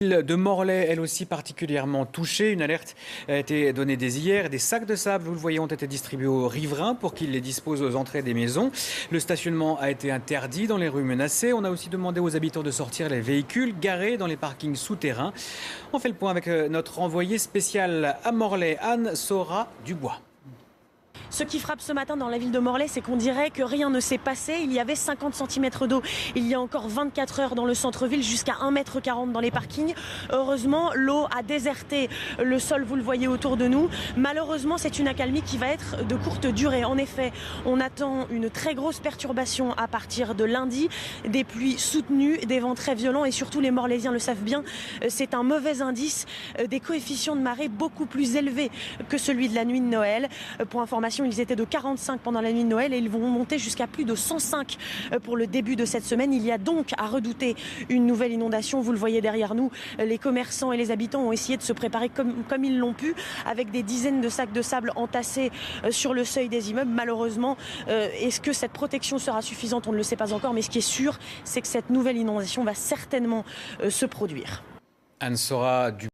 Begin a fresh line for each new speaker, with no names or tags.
L'île de Morlaix, elle aussi particulièrement touchée. Une alerte a été donnée dès hier. Des sacs de sable, vous le voyez, ont été distribués aux riverains pour qu'ils les disposent aux entrées des maisons. Le stationnement a été interdit dans les rues menacées. On a aussi demandé aux habitants de sortir les véhicules garés dans les parkings souterrains. On fait le point avec notre envoyée spéciale à Morlaix, Anne-Sora Dubois.
Ce qui frappe ce matin dans la ville de Morlaix, c'est qu'on dirait que rien ne s'est passé. Il y avait 50 cm d'eau il y a encore 24 heures dans le centre-ville, jusqu'à 1,40 m dans les parkings. Heureusement, l'eau a déserté le sol, vous le voyez autour de nous. Malheureusement, c'est une accalmie qui va être de courte durée. En effet, on attend une très grosse perturbation à partir de lundi. Des pluies soutenues, des vents très violents et surtout les Morlaisiens le savent bien, c'est un mauvais indice. Des coefficients de marée beaucoup plus élevés que celui de la nuit de Noël. Pour information, ils étaient de 45 pendant la nuit de Noël et ils vont monter jusqu'à plus de 105 pour le début de cette semaine. Il y a donc à redouter une nouvelle inondation. Vous le voyez derrière nous, les commerçants et les habitants ont essayé de se préparer comme ils l'ont pu, avec des dizaines de sacs de sable entassés sur le seuil des immeubles. Malheureusement, est-ce que cette protection sera suffisante? On ne le sait pas encore, mais ce qui est sûr, c'est que cette nouvelle inondation va certainement se produire.
Anne-Sora Dubois.